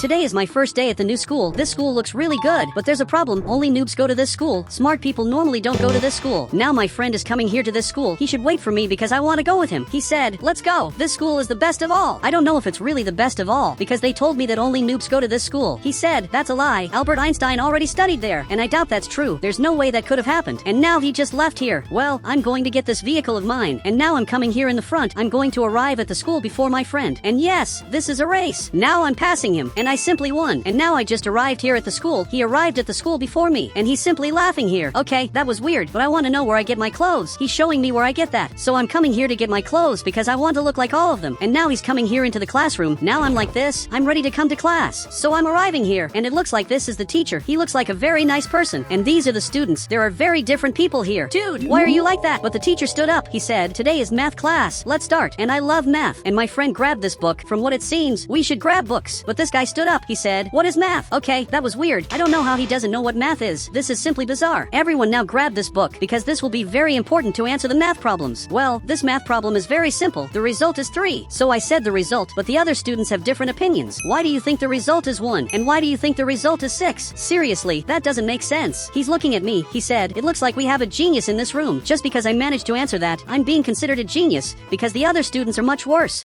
today is my first day at the new school. This school looks really good, but there's a problem. Only noobs go to this school. Smart people normally don't go to this school. Now my friend is coming here to this school. He should wait for me because I want to go with him. He said, let's go. This school is the best of all. I don't know if it's really the best of all because they told me that only noobs go to this school. He said, that's a lie. Albert Einstein already studied there, and I doubt that's true. There's no way that could have happened. And now he just left here. Well, I'm going to get this vehicle of mine, and now I'm coming here in the front. I'm going to arrive at the school before my friend. And yes, this is a race. Now I'm passing him, and I simply won. And now I just arrived here at the school. He arrived at the school before me, and he's simply laughing here. Okay, that was weird, but I want to know where I get my clothes. He's showing me where I get that. So I'm coming here to get my clothes because I want to look like all of them. And now he's coming here into the classroom. Now I'm like this. I'm ready to come to class. So I'm arriving here, and it looks like this is the teacher. He looks like a very nice person, and these are the students. There are very different people here. Dude, why are you like that? But the teacher stood up. He said, today is math class. Let's start. And I love math. And my friend grabbed this book. From what it seems, we should grab books. But this guy stood up. He said, what is math? Okay, that was weird. I don't know how he doesn't know what math is. This is simply bizarre. Everyone now grab this book because this will be very important to answer the math problems. Well, this math problem is very simple. The result is 3. So I said the result, but the other students have different opinions. Why do you think the result is 1? And why do you think the result is 6? Seriously, that doesn't make sense. He's looking at me. He said, it looks like we have a genius in this room. Just because I managed to answer that, I'm being considered a genius because the other students are much worse.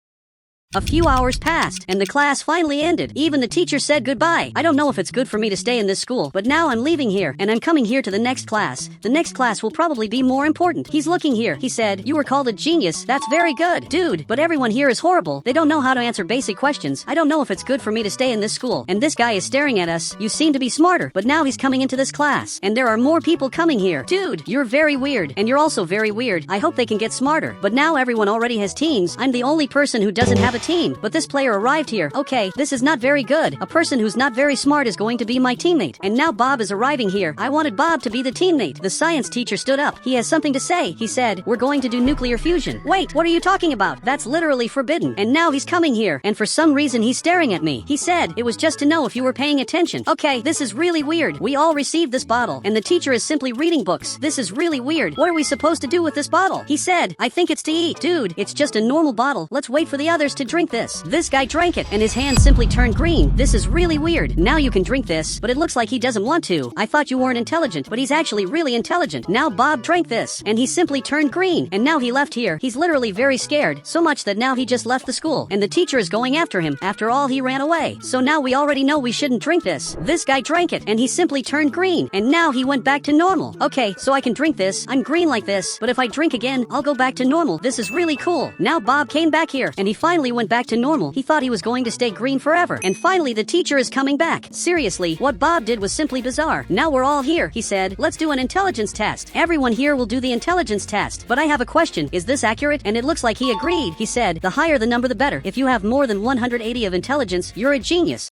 A few hours passed, and the class finally ended. Even the teacher said goodbye. I don't know if it's good for me to stay in this school, but now I'm leaving here, and I'm coming here to the next class. The next class will probably be more important. He's looking here. He said, you were called a genius. That's very good. Dude, but everyone here is horrible. They don't know how to answer basic questions. I don't know if it's good for me to stay in this school. And this guy is staring at us. You seem to be smarter, but now he's coming into this class, and there are more people coming here. Dude, you're very weird, and you're also very weird. I hope they can get smarter. But now everyone already has teams. I'm the only person who doesn't have a team, but this player arrived here. Okay, this is not very good. A person who's not very smart is going to be my teammate. And now Bob is arriving here. I wanted Bob to be the teammate. The science teacher stood up. He has something to say. He said, we're going to do nuclear fusion. Wait, what are you talking about? That's literally forbidden. And now he's coming here, and for some reason he's staring at me. He said, it was just to know if you were paying attention. Okay, this is really weird. We all received this bottle, and the teacher is simply reading books. This is really weird. What are we supposed to do with this bottle? He said, I think it's to eat. Dude, it's just a normal bottle. Let's wait for the others to drink this. This guy drank it, and his hand simply turned green. This is really weird. Now you can drink this, but it looks like he doesn't want to. I thought you weren't intelligent, but he's actually really intelligent. Now Bob drank this, and he simply turned green, and now he left here. He's literally very scared, so much that now he just left the school, and the teacher is going after him. After all, he ran away. So now we already know we shouldn't drink this. This guy drank it, and he simply turned green, and now he went back to normal. Okay, so I can drink this. I'm green like this, but if I drink again, I'll go back to normal. This is really cool. Now Bob came back here, and he finally went back to normal. He thought he was going to stay green forever. And finally the teacher is coming back. Seriously, what Bob did was simply bizarre. Now we're all here. He said, let's do an intelligence test. Everyone here will do the intelligence test. But I have a question. Is this accurate? And it looks like he agreed. He said, the higher the number the better. If you have more than 180 of intelligence, you're a genius.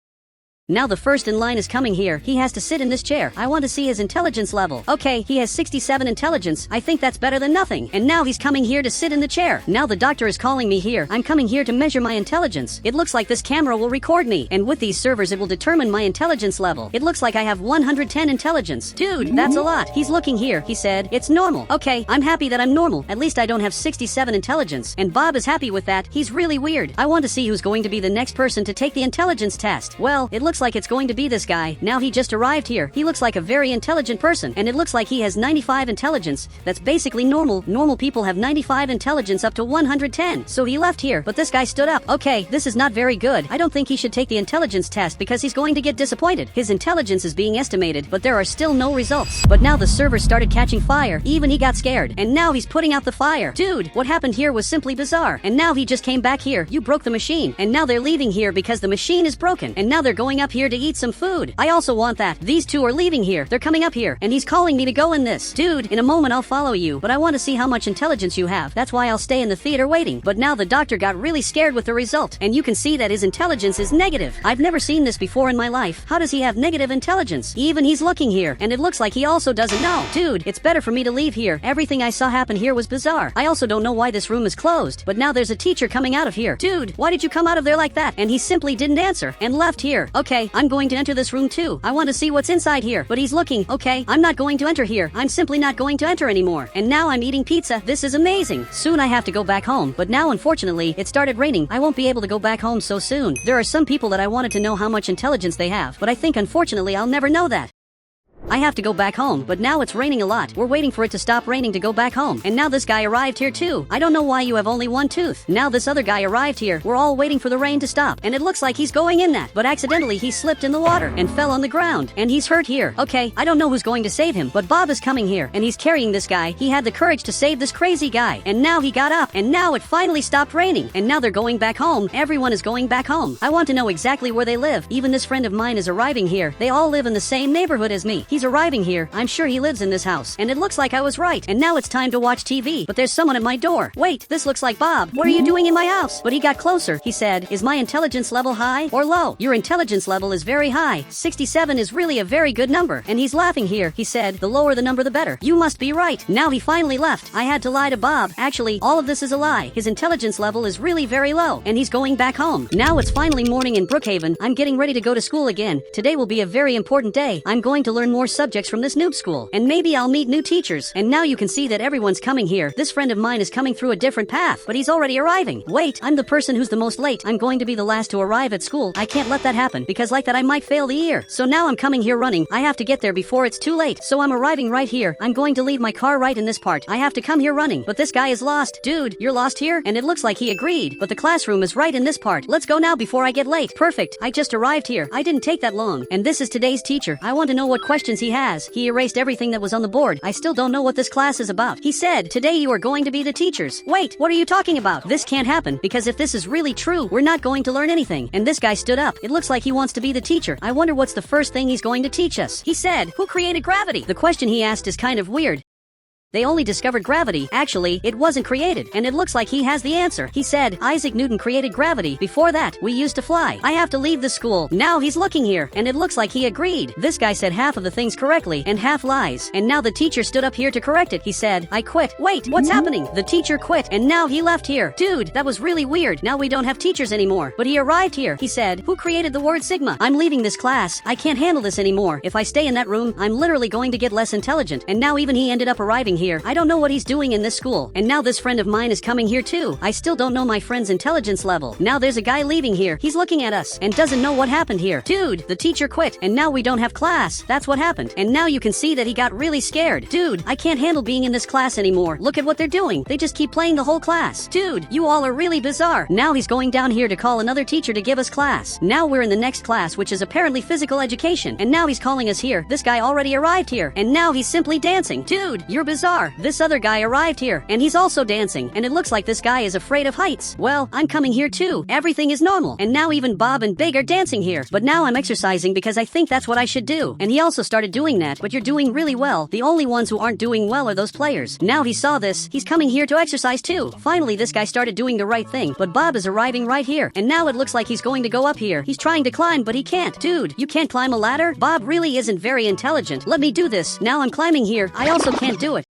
Now the first in line is coming here. He has to sit in this chair. I want to see his intelligence level. Okay, he has 67 intelligence. I think that's better than nothing. And now he's coming here to sit in the chair. Now the doctor is calling me here. I'm coming here to measure my intelligence. It looks like this camera will record me. And with these servers it will determine my intelligence level. It looks like I have 110 intelligence. Dude, that's a lot. He's looking here. He said, it's normal. Okay, I'm happy that I'm normal. At least I don't have 67 intelligence. And Bob is happy with that. He's really weird. I want to see who's going to be the next person to take the intelligence test. Well, it looks like it's going to be this guy. Now he just arrived here. He looks like a very intelligent person, and it looks like he has 95 intelligence. That's basically normal. Normal people have 95 intelligence up to 110. So he left here, but this guy stood up. Okay, this is not very good. I don't think he should take the intelligence test because he's going to get disappointed. His intelligence is being estimated, but there are still no results. But now the server started catching fire. Even he got scared, and now he's putting out the fire. Dude, what happened here was simply bizarre. And now he just came back here. You broke the machine, and now they're leaving here because the machine is broken. And now they're going up here to eat some food. I also want that. These two are leaving here. They're coming up here, and he's calling me to go in this. Dude, in a moment I'll follow you, but I want to see how much intelligence you have. That's why I'll stay in the theater waiting. But now the doctor got really scared with the result, and you can see that his intelligence is negative. I've never seen this before in my life. How does he have negative intelligence? Even he's looking here, and it looks like he also doesn't know. Dude, it's better for me to leave here. Everything I saw happen here was bizarre. I also don't know why this room is closed, but now there's a teacher coming out of here. Dude, why did you come out of there like that? And he simply didn't answer, and left here. Okay. Okay, I'm going to enter this room too. I want to see what's inside here. But he's looking. Okay, I'm not going to enter here. I'm simply not going to enter anymore. And now I'm eating pizza. This is amazing. Soon I have to go back home. But now unfortunately, it started raining. I won't be able to go back home so soon. There are some people that I wanted to know how much intelligence they have. But I think unfortunately I'll never know that. I have to go back home, but now it's raining a lot. We're waiting for it to stop raining to go back home. And now this guy arrived here too. I don't know why you have only one tooth. Now this other guy arrived here. We're all waiting for the rain to stop. And it looks like he's going in that. But accidentally he slipped in the water and fell on the ground. And he's hurt here. Okay, I don't know who's going to save him, but Bob is coming here. And he's carrying this guy. He had the courage to save this crazy guy. And now he got up. And now it finally stopped raining. And now they're going back home. Everyone is going back home. I want to know exactly where they live. Even this friend of mine is arriving here. They all live in the same neighborhood as me. He's arriving here. I'm sure he lives in this house. And it looks like I was right. And now it's time to watch TV. But there's someone at my door. Wait, this looks like Bob. What are you doing in my house? But he got closer. He said, is my intelligence level high or low? Your intelligence level is very high. 67 is really a very good number. And he's laughing here. He said, the lower the number the better. You must be right. Now he finally left. I had to lie to Bob. Actually, all of this is a lie. His intelligence level is really very low. And he's going back home. Now it's finally morning in Brookhaven. I'm getting ready to go to school again. Today will be a very important day. I'm going to learn more subjects from this noob school. And maybe I'll meet new teachers. And now you can see that everyone's coming here. This friend of mine is coming through a different path, but he's already arriving. Wait, I'm the person who's the most late. I'm going to be the last to arrive at school. I can't let that happen, because like that I might fail the year. So now I'm coming here running. I have to get there before it's too late. So I'm arriving right here. I'm going to leave my car right in this part. I have to come here running. But this guy is lost. Dude, you're lost here? And it looks like he agreed. But the classroom is right in this part. Let's go now before I get late. Perfect. I just arrived here. I didn't take that long. And this is today's teacher. I want to know what questions he has. He erased everything that was on the board. I still don't know what this class is about. He said, today you are going to be the teachers. Wait, what are you talking about? This can't happen, because if this is really true, we're not going to learn anything. And this guy stood up. It looks like he wants to be the teacher. I wonder what's the first thing he's going to teach us. He said, who created gravity? The question he asked is kind of weird. They only discovered gravity. Actually, it wasn't created. And it looks like he has the answer. He said, Isaac Newton created gravity. Before that, we used to fly. I have to leave the school. Now he's looking here. And it looks like he agreed. This guy said half of the things correctly and half lies. And now the teacher stood up here to correct it. He said, I quit. Wait, what's happening? The teacher quit. And now he left here. Dude, that was really weird. Now we don't have teachers anymore. But he arrived here. He said, who created the word sigma? I'm leaving this class. I can't handle this anymore. If I stay in that room, I'm literally going to get less intelligent. And now even he ended up arriving here. I don't know what he's doing in this school. And now this friend of mine is coming here too. I still don't know my friend's intelligence level. Now there's a guy leaving here. He's looking at us and doesn't know what happened here. Dude, the teacher quit. And now we don't have class. That's what happened. And now you can see that he got really scared. Dude, I can't handle being in this class anymore. Look at what they're doing. They just keep playing the whole class. Dude, you all are really bizarre. Now he's going down here to call another teacher to give us class. Now we're in the next class, which is apparently physical education. And now he's calling us here. This guy already arrived here. And now he's simply dancing. Dude, you're bizarre. This other guy arrived here. And he's also dancing. And it looks like this guy is afraid of heights. Well, I'm coming here too. Everything is normal. And now even Bob and Big are dancing here. But now I'm exercising because I think that's what I should do. And he also started doing that. But you're doing really well. The only ones who aren't doing well are those players. Now he saw this. He's coming here to exercise too. Finally, this guy started doing the right thing. But Bob is arriving right here. And now it looks like he's going to go up here. He's trying to climb, but he can't. Dude, you can't climb a ladder? Bob really isn't very intelligent. Let me do this. Now I'm climbing here. I also can't do it.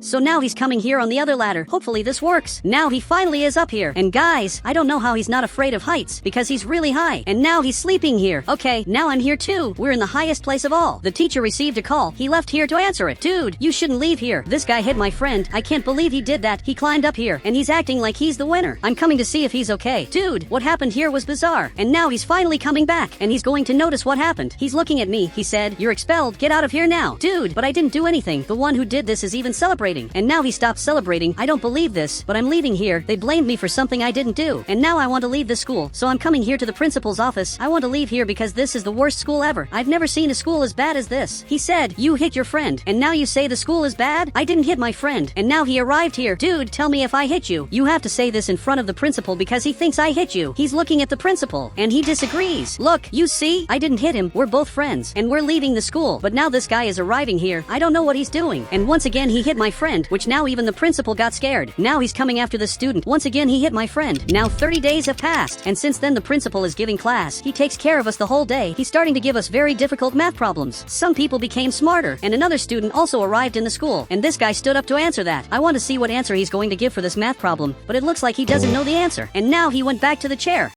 So now he's coming here on the other ladder. Hopefully this works. Now he finally is up here. And guys, I don't know how he's not afraid of heights, because he's really high. And now he's sleeping here. Okay, now I'm here too. We're in the highest place of all. The teacher received a call. He left here to answer it. Dude, you shouldn't leave here. This guy hit my friend. I can't believe he did that. He climbed up here, and he's acting like he's the winner. I'm coming to see if he's okay. Dude, what happened here was bizarre. And now he's finally coming back, and he's going to notice what happened. He's looking at me. He said, you're expelled. Get out of here now. Dude, but I didn't do anything. The one who did this is even celebrating. And now he stopped celebrating. I don't believe this, but I'm leaving here. They blamed me for something I didn't do. And now I want to leave the school. So I'm coming here to the principal's office. I want to leave here because this is the worst school ever. I've never seen a school as bad as this. He said, you hit your friend. And now you say the school is bad? I didn't hit my friend. And now he arrived here. Dude, tell me if I hit you. You have to say this in front of the principal because he thinks I hit you. He's looking at the principal. And he disagrees. Look, you see? I didn't hit him. We're both friends. And we're leaving the school. But now this guy is arriving here. I don't know what he's doing. And once again he hit my friend, which now even the principal got scared. Now he's coming after the student. Once again he hit my friend. Now 30 days have passed. And since then the principal is giving class. He takes care of us the whole day. He's starting to give us very difficult math problems. Some people became smarter. And another student also arrived in the school. And this guy stood up to answer that. I want to see what answer he's going to give for this math problem. But it looks like he doesn't know the answer. And now he went back to the chair.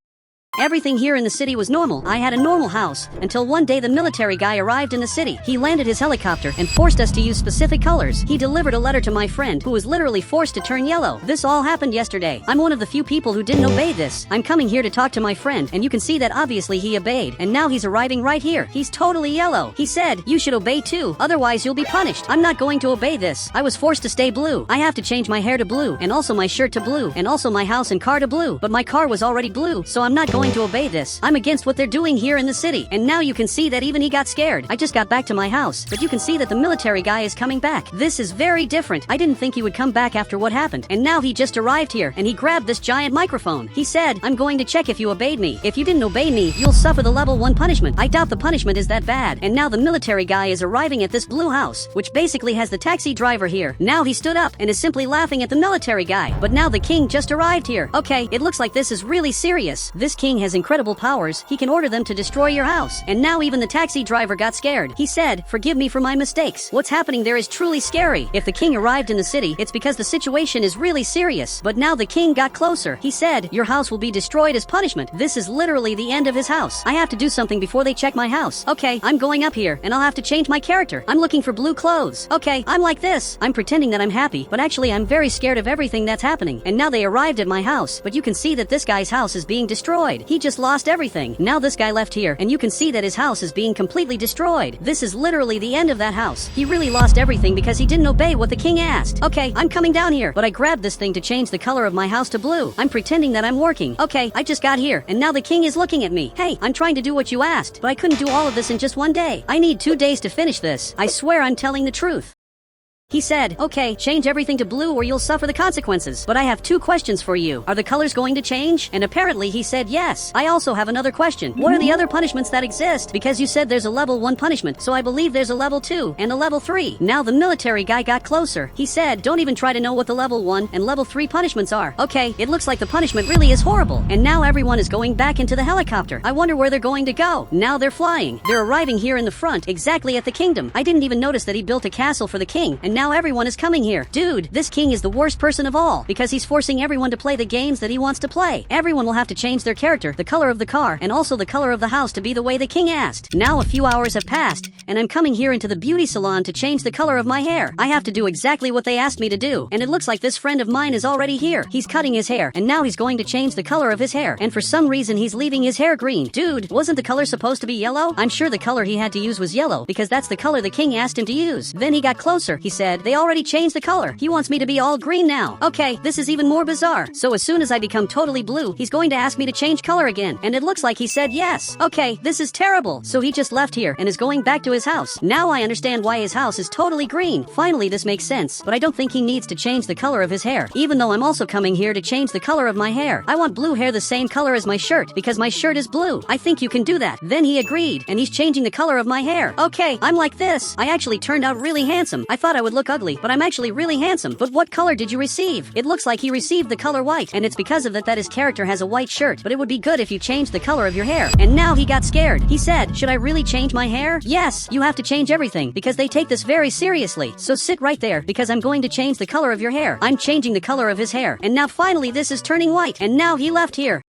Everything here in the city was normal. I had a normal house until one day the military guy arrived in the city. He landed his helicopter and forced us to use specific colors. He delivered a letter to my friend who was literally forced to turn yellow. This all happened yesterday. I'm one of the few people who didn't obey this. I'm coming here to talk to my friend, and you can see that obviously he obeyed, and now he's arriving right here. He's totally yellow. He said, you should obey too, otherwise you'll be punished. I'm not going to obey this. I was forced to stay blue. I have to change my hair to blue, and also my shirt to blue, and also my house and car to blue, but my car was already blue, so I'm not going to obey this. I'm against what they're doing here in the city, and now you can see that even he got scared. I just got back to my house, but you can see that the military guy is coming back. This is very different. I didn't think he would come back after what happened, and now he just arrived here, and he grabbed this giant microphone. He said, I'm going to check if you obeyed me. If you didn't obey me, you'll suffer the level 1 punishment. I doubt the punishment is that bad, and now the military guy is arriving at this blue house, which basically has the taxi driver here. Now he stood up and is simply laughing at the military guy, but now the king just arrived here. Okay, it looks like this is really serious. This king has incredible powers. He can order them to destroy your house, and now even the taxi driver got scared. He said, forgive me for my mistakes. What's happening there is truly scary. If the king arrived in the city, it's because the situation is really serious. But now the king got closer. He said, your house will be destroyed as punishment. This is literally the end of his house. I have to do something before they check my house. Okay, I'm going up here, and I'll have to change my character. I'm looking for blue clothes. Okay, I'm like this. I'm pretending that I'm happy, but actually I'm very scared of everything that's happening. And now they arrived at my house, but you can see that this guy's house is being destroyed. He just lost everything. Now this guy left here, and you can see that his house is being completely destroyed. This is literally the end of that house. He really lost everything because he didn't obey what the king asked. Okay, I'm coming down here, but I grabbed this thing to change the color of my house to blue. I'm pretending that I'm working. Okay, I just got here, and now the king is looking at me. Hey, I'm trying to do what you asked, but I couldn't do all of this in just one day. I need 2 days to finish this. I swear I'm telling the truth. He said, okay, change everything to blue or you'll suffer the consequences. But I have 2 questions for you. Are the colors going to change? And apparently he said yes. I also have another question. What are the other punishments that exist? Because you said there's a level 1 punishment, so I believe there's a level 2 and a level 3. Now the military guy got closer. He said, don't even try to know what the level 1 and level 3 punishments are. Okay, it looks like the punishment really is horrible. And now everyone is going back into the helicopter. I wonder where they're going to go. Now they're flying. They're arriving here in the front, exactly at the kingdom. I didn't even notice that he built a castle for the king, and now everyone is coming here. Dude, this king is the worst person of all because he's forcing everyone to play the games that he wants to play. Everyone will have to change their character, the color of the car, and also the color of the house to be the way the king asked. Now a few hours have passed, and I'm coming here into the beauty salon to change the color of my hair. I have to do exactly what they asked me to do, and it looks like this friend of mine is already here. He's cutting his hair, and now he's going to change the color of his hair, and for some reason he's leaving his hair green. Dude, wasn't the color supposed to be yellow? I'm sure the color he had to use was yellow because that's the color the king asked him to use. Then he got closer. He said, they already changed the color. He wants me to be all green now. Okay, this is even more bizarre. So as soon as I become totally blue, he's going to ask me to change color again. And it looks like he said yes. Okay, this is terrible. So he just left here and is going back to his house. Now I understand why his house is totally green. Finally, this makes sense. But I don't think he needs to change the color of his hair. Even though I'm also coming here to change the color of my hair. I want blue hair the same color as my shirt because my shirt is blue. I think you can do that. Then he agreed and he's changing the color of my hair. Okay, I'm like this. I actually turned out really handsome. I thought I would look ugly, but I'm actually really handsome. But what color did you receive? It looks like he received the color white, and it's because of that his character has a white shirt, but it would be good if you changed the color of your hair. And now he got scared. He said, should I really change my hair? Yes, you have to change everything because they take this very seriously. So sit right there because I'm going to change the color of your hair. I'm changing the color of his hair, and now finally this is turning white, and now he left here.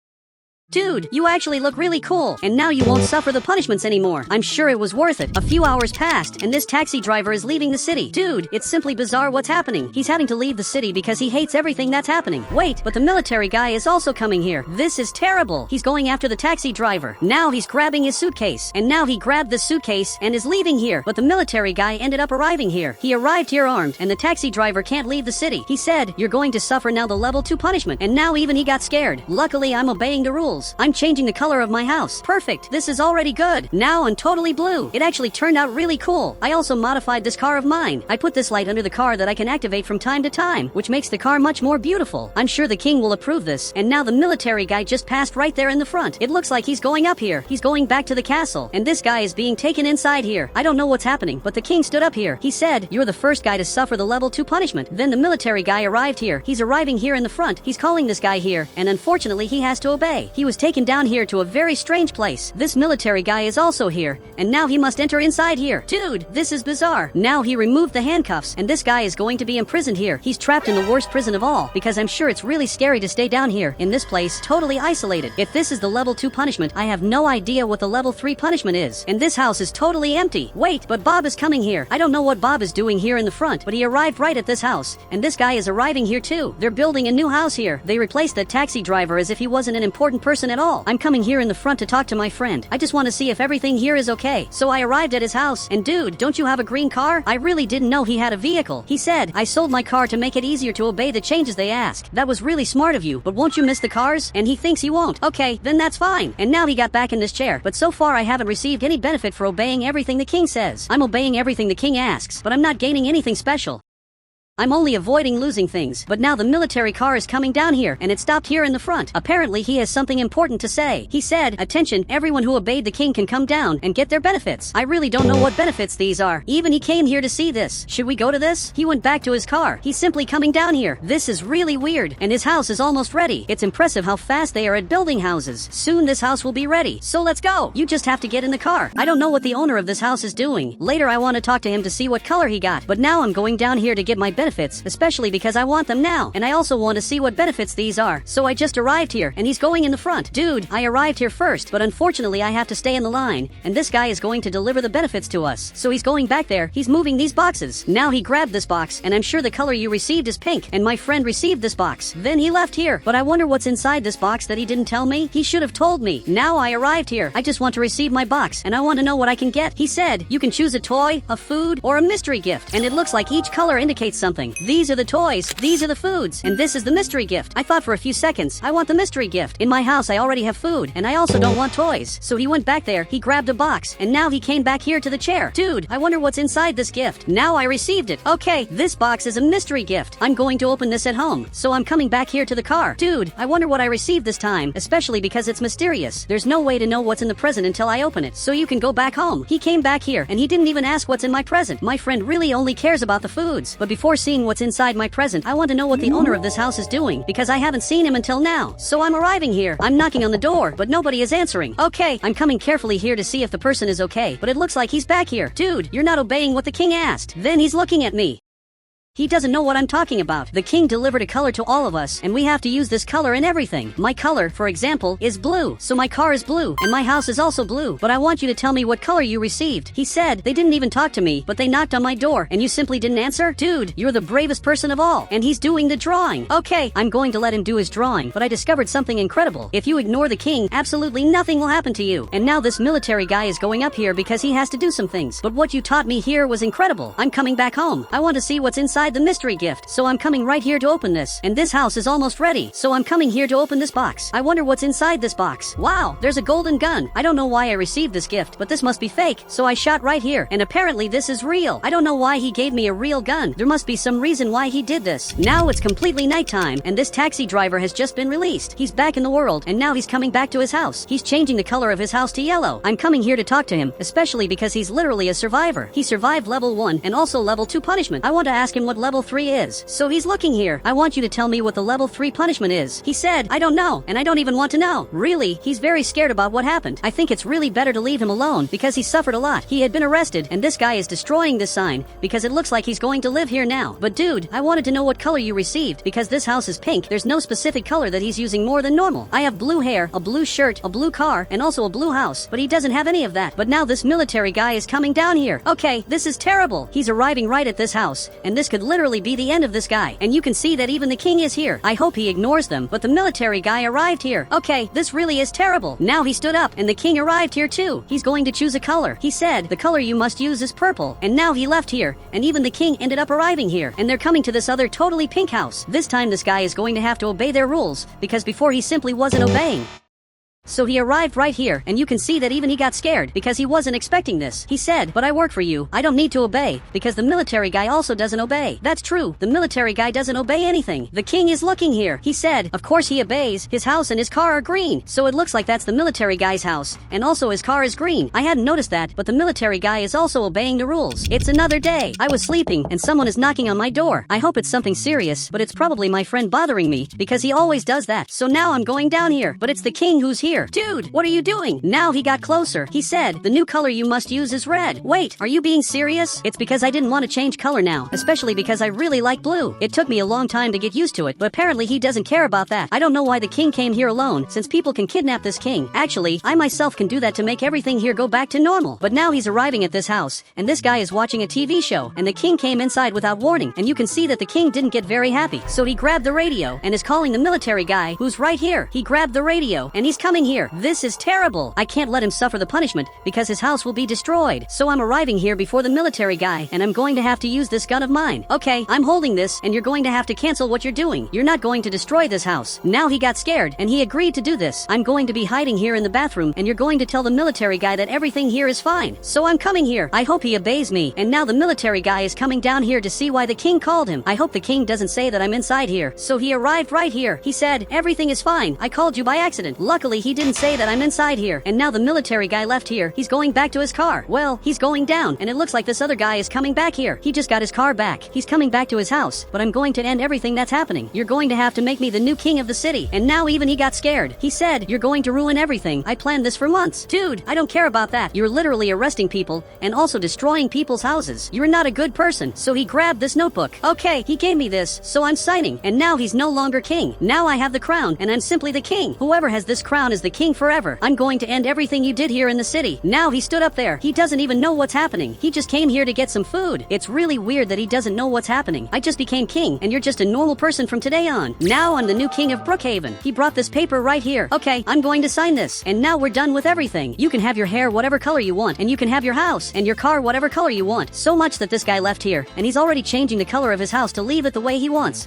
Dude, you actually look really cool, and now you won't suffer the punishments anymore. I'm sure it was worth it. A few hours passed, and this taxi driver is leaving the city. Dude, it's simply bizarre what's happening. He's having to leave the city because he hates everything that's happening. Wait, but the military guy is also coming here. This is terrible. He's going after the taxi driver. Now he's grabbing his suitcase, and now he grabbed the suitcase and is leaving here. But the military guy ended up arriving here. He arrived here armed, and the taxi driver can't leave the city. He said, you're going to suffer now the level 2 punishment, and now even he got scared. Luckily, I'm obeying the rules. I'm changing the color of my house. Perfect. This is already good. Now I'm totally blue. It actually turned out really cool. I also modified this car of mine. I put this light under the car that I can activate from time to time, which makes the car much more beautiful. I'm sure the king will approve this. And now the military guy just passed right there in the front. It looks like he's going up here. He's going back to the castle. And this guy is being taken inside here. I don't know what's happening, but the king stood up here. He said, you're the first guy to suffer the level 2 punishment. Then the military guy arrived here. He's arriving here in the front. He's calling this guy here, and unfortunately he has to obey. He was was taken down here to a very strange place. This military guy is also here, and now he must enter inside here. Dude, this is bizarre. Now he removed the handcuffs, and this guy is going to be imprisoned here. He's trapped in the worst prison of all, because I'm sure it's really scary to stay down here, in this place, totally isolated. If this is the level 2 punishment, I have no idea what the level 3 punishment is. And this house is totally empty. Wait, but Bob is coming here. I don't know what Bob is doing here in the front, but he arrived right at this house, and this guy is arriving here too. They're building a new house here. They replaced that taxi driver as if he wasn't an important person at all. I'm coming here in the front to talk to my friend. I just want to see if everything here is okay. So I arrived at his house, and dude, don't you have a green car? I really didn't know he had a vehicle. He said, I sold my car to make it easier to obey the changes they ask. That was really smart of you, but won't you miss the cars? And he thinks he won't. Okay, then that's fine. And now he got back in this chair, but so far I haven't received any benefit for obeying everything the king says. I'm obeying everything the king asks, but I'm not gaining anything special. I'm only avoiding losing things, but now the military car is coming down here, and it stopped here in the front. Apparently he has something important to say. He said, attention, everyone who obeyed the king can come down and get their benefits. I really don't know what benefits these are. Even he came here to see this. Should we go to this? He went back to his car. He's simply coming down here. This is really weird, and his house is almost ready. It's impressive how fast they are at building houses. Soon this house will be ready. So let's go. You just have to get in the car. I don't know what the owner of this house is doing. Later I want to talk to him to see what color he got, but now I'm going down here to get my benefits, especially because I want them now, and I also want to see what benefits these are. So I just arrived here, and he's going in the front. Dude, I arrived here first, but unfortunately I have to stay in the line, and this guy is going to deliver the benefits to us. So he's going back there. He's moving these boxes. Now he grabbed this box, and I'm sure the color you received is pink, and my friend received this box. Then he left here, but I wonder what's inside this box that he didn't tell me. He should have told me. Now I arrived here. I just want to receive my box, and I want to know what I can get. He said, you can choose a toy, a food, or a mystery gift, and it looks like each color indicates something. These are the toys, these are the foods, and this is the mystery gift. I thought for a few seconds, I want the mystery gift. In my house I already have food, and I also don't want toys. So he went back there, he grabbed a box, and now he came back here to the chair. Dude, I wonder what's inside this gift. Now I received it. Okay, this box is a mystery gift. I'm going to open this at home, so I'm coming back here to the car. Dude, I wonder what I received this time, especially because it's mysterious. There's no way to know what's in the present until I open it, so you can go back home. He came back here, and he didn't even ask what's in my present. My friend really only cares about the foods, but before seeing what's inside my present, I want to know what the owner of this house is doing, because I haven't seen him until now. So I'm arriving here. I'm knocking on the door, but nobody is answering. Okay, I'm coming carefully here to see if the person is okay, but it looks like he's back here. Dude, you're not obeying what the king asked. Then he's looking at me. He doesn't know what I'm talking about. The king delivered a color to all of us, and we have to use this color in everything. My color, for example, is blue, so my car is blue, and my house is also blue. But I want you to tell me what color you received. He said, they didn't even talk to me, but they knocked on my door, and you simply didn't answer? Dude, you're the bravest person of all, and he's doing the drawing. Okay, I'm going to let him do his drawing, but I discovered something incredible. If you ignore the king, absolutely nothing will happen to you. And now this military guy is going up here because he has to do some things. But what you taught me here was incredible. I'm coming back home. I want to see what's inside the mystery gift, so I'm coming right here to open this. And this house is almost ready, so I'm coming here to open this box. I wonder what's inside this box. Wow, there's a golden gun. I don't know why I received this gift, but this must be fake, so I shot right here, and apparently this is real. I don't know why he gave me a real gun. There must be some reason why he did this. Now it's completely nighttime, and this taxi driver has just been released. He's back in the world, and now he's coming back to his house. He's changing the color of his house to yellow. I'm coming here to talk to him, especially because he's literally a survivor. He survived level 1 and also level 2 punishment. I want to ask him what level 3 is. So he's looking here. I want you to tell me what the level 3 punishment is. He said, I don't know, and I don't even want to know. Really, he's very scared about what happened. I think it's really better to leave him alone because he suffered a lot. He had been arrested, and this guy is destroying this sign because it looks like he's going to live here now. But dude, I wanted to know what color you received because this house is pink. There's no specific color that he's using more than normal. I have blue hair, a blue shirt, a blue car, and also a blue house, but he doesn't have any of that. But now this military guy is coming down here. Okay, this is terrible. He's arriving right at this house, and this could literally be the end of this guy. And you can see that even the king is here. I hope he ignores them, but the military guy arrived here. Okay, this really is terrible. Now he stood up, and the king arrived here too. He's going to choose a color. He said, the color you must use is purple. And now he left here, and even the king ended up arriving here. And they're coming to this other totally pink house. This time this guy is going to have to obey their rules, because before he simply wasn't obeying. So he arrived right here, and you can see that even he got scared because he wasn't expecting this. He said, but I work for you. I don't need to obey because the military guy also doesn't obey. That's true. The military guy doesn't obey anything. The king is looking here. He said, of course he obeys. His house and his car are green. So it looks like that's the military guy's house. And also his car is green. I hadn't noticed that, but the military guy is also obeying the rules. It's another day. I was sleeping and someone is knocking on my door. I hope it's something serious, but it's probably my friend bothering me because he always does that. So now I'm going down here, but it's the king who's here. here. Dude, what are you doing? Now he got closer. He said, the new color you must use is red. Wait, are you being serious? It's because I didn't want to change color now, especially because I really like blue. It took me a long time to get used to it, but apparently he doesn't care about that. I don't know why the king came here alone, since people can kidnap this king. Actually, I myself can do that to make everything here go back to normal. But now he's arriving at this house, and this guy is watching a TV show, and the king came inside without warning, and you can see that the king didn't get very happy. So he grabbed the radio, and is calling the military guy, who's right here. He grabbed the radio, and he's coming here. This is terrible. I can't let him suffer the punishment, because his house will be destroyed. So I'm arriving here before the military guy, and I'm going to have to use this gun of mine. Okay, I'm holding this, and you're going to have to cancel what you're doing. You're not going to destroy this house. Now he got scared, and he agreed to do this. I'm going to be hiding here in the bathroom, and you're going to tell the military guy that everything here is fine. So I'm coming here. I hope he obeys me. And now the military guy is coming down here to see why the king called him. I hope the king doesn't say that I'm inside here. So he arrived right here. He said, everything is fine. I called you by accident. Luckily, he didn't say that I'm inside here. And now the military guy left here. He's going back to his car. Well, he's going down, and it looks like this other guy is coming back here. He just got his car back. He's coming back to his house, but I'm going to end everything that's happening. You're going to have to make me the new king of the city. And now even he got scared. He said, you're going to ruin everything. I planned this for months. Dude, I don't care about that. You're literally arresting people and also destroying people's houses. You're not a good person. So he grabbed this notebook. Okay, he gave me this, so I'm signing. And now he's no longer king. Now I have the crown, and I'm simply the king. Whoever has this crown is the king forever. I'm going to end everything you did here in the city. Now he stood up there. He doesn't even know what's happening. He just came here to get some food. It's really weird that he doesn't know what's happening. I just became king, and you're just a normal person from today on. Now I'm the new king of Brookhaven. He brought this paper right here. Okay, I'm going to sign this. And now we're done with everything. You can have your hair whatever color you want, and you can have your house and your car whatever color you want. So much that this guy left here, and he's already changing the color of his house to leave it the way he wants.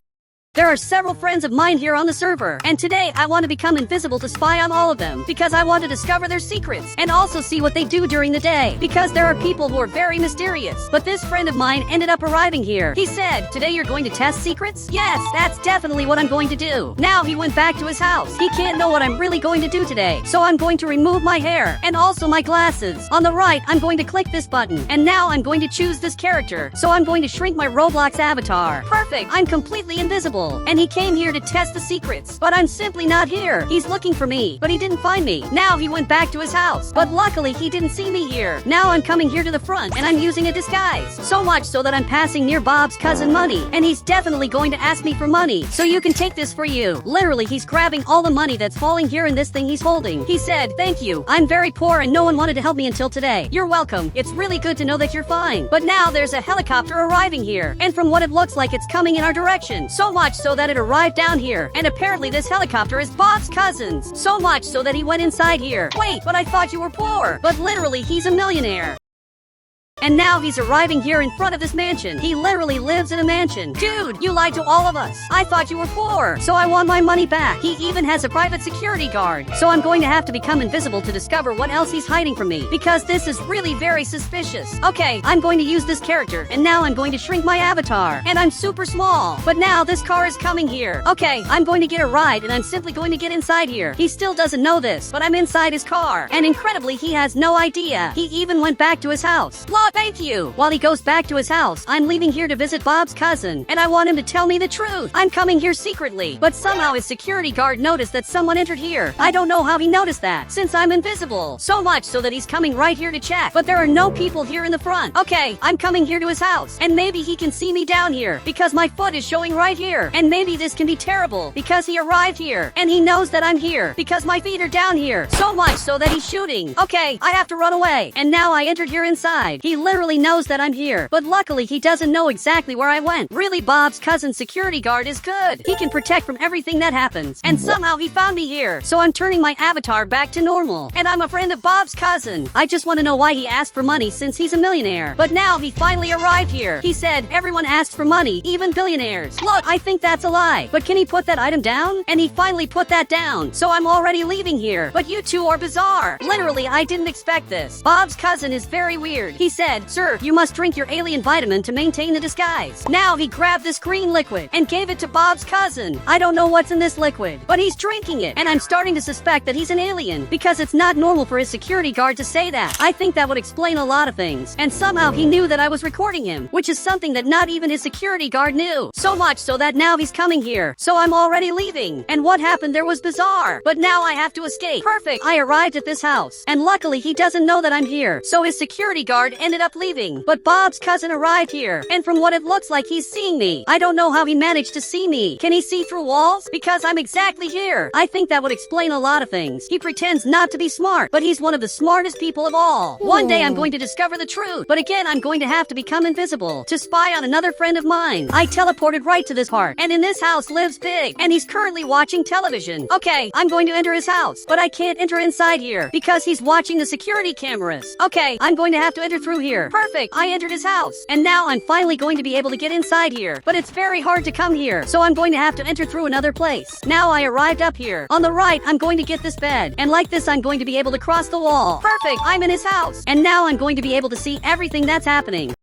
There are several friends of mine here on the server, and today I want to become invisible to spy on all of them, because I want to discover their secrets, and also see what they do during the day, because there are people who are very mysterious. But this friend of mine ended up arriving here. He said, today you're going to test secrets? Yes, that's definitely what I'm going to do. Now he went back to his house. He can't know what I'm really going to do today, so I'm going to remove my hair, and also my glasses. On the right, I'm going to click this button, and now I'm going to choose this character, so I'm going to shrink my Roblox avatar. Perfect, I'm completely invisible. And he came here to test the secrets, but I'm simply not here. He's looking for me, but he didn't find me. Now he went back to his house, but luckily he didn't see me here. Now I'm coming here to the front, and I'm using a disguise. So much so that I'm passing near Bob's cousin money, and he's definitely going to ask me for money. So you can take this for you. Literally, he's grabbing all the money that's falling here in this thing he's holding. He said, thank you. I'm very poor and no one wanted to help me until today. You're welcome. It's really good to know that you're fine. But now there's a helicopter arriving here, and from what it looks like, it's coming in our direction. So much so that it arrived down here, and apparently this helicopter is Bob's cousin's. So much so that he went inside here. Wait, but I thought you were poor. But literally, he's a millionaire. And now he's arriving here in front of this mansion. He literally lives in a mansion. Dude, you lied to all of us. I thought you were poor, so I want my money back. He even has a private security guard. So I'm going to have to become invisible to discover what else he's hiding from me, because this is really very suspicious. Okay, I'm going to use this character, and now I'm going to shrink my avatar. And I'm super small. But now this car is coming here. Okay, I'm going to get a ride, and I'm simply going to get inside here. He still doesn't know this, but I'm inside his car. And incredibly, he has no idea. He even went back to his house. Look, thank you. While he goes back to his house, I'm leaving here to visit Bob's cousin, and I want him to tell me the truth. I'm coming here secretly, but somehow his security guard noticed that someone entered here. I don't know how he noticed that, since I'm invisible. So much so that he's coming right here to check, but there are no people here in the front. Okay, I'm coming here to his house, and maybe he can see me down here, because my foot is showing right here. And maybe this can be terrible, because he arrived here, and he knows that I'm here, because my feet are down here. So much so that he's shooting. Okay, I have to run away. And now I entered here inside. He literally knows that I'm here, but luckily he doesn't know exactly where I went. Really, Bob's cousin's security guard is good. He can protect from everything that happens, and somehow he found me here. So I'm turning my avatar back to normal, and I'm a friend of Bob's cousin. I just want to know why he asked for money since he's a millionaire. But now he finally arrived here. He said everyone asks for money, even billionaires. Look, I think that's a lie, but can he put that item down? And he finally put that down, so I'm already leaving here. But you two are bizarre. Literally, I didn't expect this. Bob's cousin is very weird. He said said, "Sir, you must drink your alien vitamin to maintain the disguise." Now he grabbed this green liquid and gave it to Bob's cousin. I don't know what's in this liquid, but he's drinking it, and I'm starting to suspect that he's an alien, because it's not normal for his security guard to say that. I think that would explain a lot of things, and somehow he knew that I was recording him, which is something that not even his security guard knew. So much so that now he's coming here, so I'm already leaving. And what happened there was bizarre, but now I have to escape. Perfect. I arrived at this house, and luckily he doesn't know that I'm here, so his security guard ended up leaving. But Bob's cousin arrived here, and from what it looks like, he's seeing me. I don't know how he managed to see me. Can he see through walls? Because I'm exactly here. I think that would explain a lot of things. He pretends not to be smart, but he's one of the smartest people of all. One day I'm going to discover the truth, but again I'm going to have to become invisible to spy on another friend of mine. I teleported right to this part, and in this house lives Big, and he's currently watching television. Okay, I'm going to enter his house, but I can't enter inside here because he's watching the security cameras. Okay, I'm going to have to enter through here. Perfect. I entered his house, and now I'm finally going to be able to get inside here, but it's very hard to come here, so I'm going to have to enter through another place. Now I arrived up here. On the right, I'm going to get this bed, and like this I'm going to be able to cross the wall. Perfect. I'm in his house, and now I'm going to be able to see everything that's happening.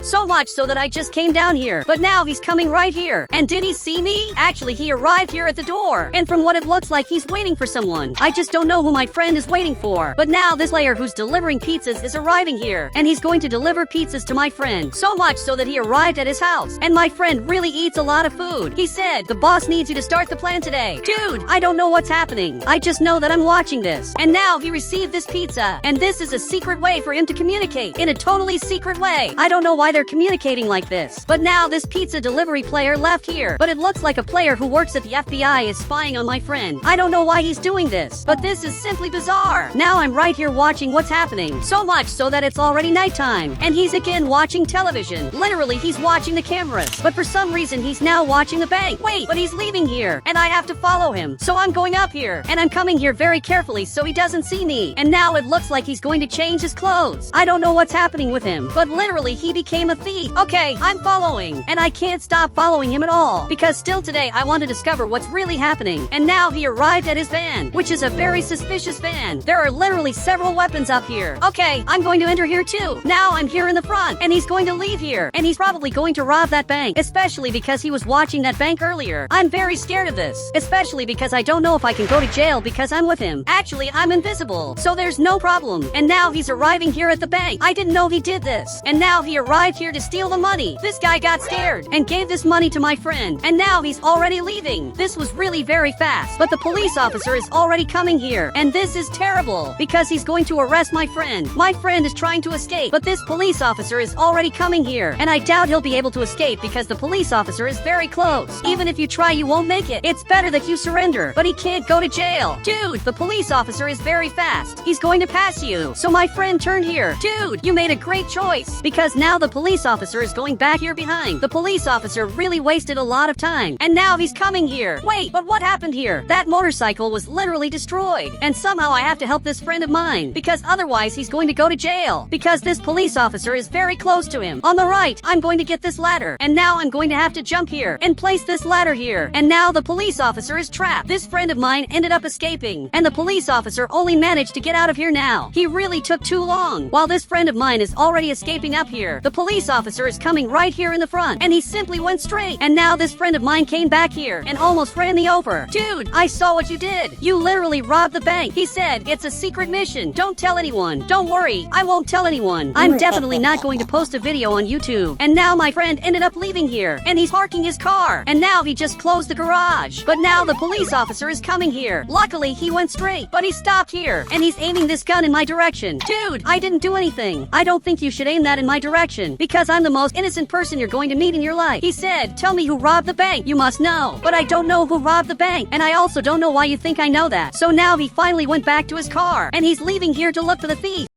So much so that I just came down here, but now he's coming right here. And did he see me? Actually, he arrived here at the door, and from what it looks like, he's waiting for someone. I just don't know who my friend is waiting for. But now this player who's delivering pizzas is arriving here, and he's going to deliver pizzas to my friend. So much so that he arrived at his house, and my friend really eats a lot of food. He said, "The boss needs you to start the plan today." Dude, I don't know what's happening. I just know that I'm watching this. And now he received this pizza, and this is a secret way for him to communicate in a totally secret way. I don't know why they're communicating like this. But now this pizza delivery player left here, but it looks like a player who works at the FBI is spying on my friend. I don't know why he's doing this, but this is simply bizarre. Now I'm right here watching what's happening, so much so that it's already nighttime, and he's again watching television. Literally, he's watching the cameras, but for some reason he's now watching the bank. Wait, but he's leaving here, and I have to follow him. So I'm going up here, and I'm coming here very carefully so he doesn't see me. And now it looks like he's going to change his clothes. I don't know what's happening with him, but literally he became a thief. Okay, I'm following, and I can't stop following him at all, because still today I want to discover what's really happening. And now he arrived at his van, which is a very suspicious van. There are literally several weapons up here. Okay, I'm going to enter here too. Now I'm here in the front, and he's going to leave here, and he's probably going to rob that bank, especially because he was watching that bank earlier. I'm very scared of this, especially because I don't know if I can go to jail because I'm with him. Actually, I'm invisible, so there's no problem. And now he's arriving here at the bank. I didn't know he did this. And now he arrived here to steal the money. This guy got scared and gave this money to my friend, and now he's already leaving. This was really very fast, but the police officer is already coming here, and this is terrible because he's going to arrest my friend. My friend is trying to escape, but this police officer is already coming here, and I doubt he'll be able to escape because the police officer is very close. Even if you try, you won't make it. It's better that you surrender, but he can't go to jail. Dude, the police officer is very fast. He's going to pass you. So my friend turned here. Dude, you made a great choice, because now the police officer is going back here behind. The police officer really wasted a lot of time, and now he's coming here. Wait, but what happened here? That motorcycle was literally destroyed, and somehow I have to help this friend of mine, because otherwise he's going to go to jail, because this police officer is very close to him. On the right, I'm going to get this ladder, and now I'm going to have to jump here and place this ladder here, and now the police officer is trapped. This friend of mine ended up escaping, and the police officer only managed to get out of here now. He really took too long. While this friend of mine is already escaping up here, the police officer is coming right here in the front, and he simply went straight. And now this friend of mine came back here and almost ran me over. Dude, I saw what you did. You literally robbed the bank. He said, "It's a secret mission. Don't tell anyone." Don't worry, I won't tell anyone. I'm definitely not going to post a video on YouTube. And now my friend ended up leaving here, and he's parking his car, and now he just closed the garage. But now the police officer is coming here. Luckily, he went straight, but he stopped here, and he's aiming this gun in my direction. Dude, I didn't do anything. I don't think you should aim that in my direction, because I'm the most innocent person you're going to meet in your life. He said, "Tell me who robbed the bank. You must know." But I don't know who robbed the bank, and I also don't know why you think I know that. So now he finally went back to his car, and he's leaving here to look for the thief.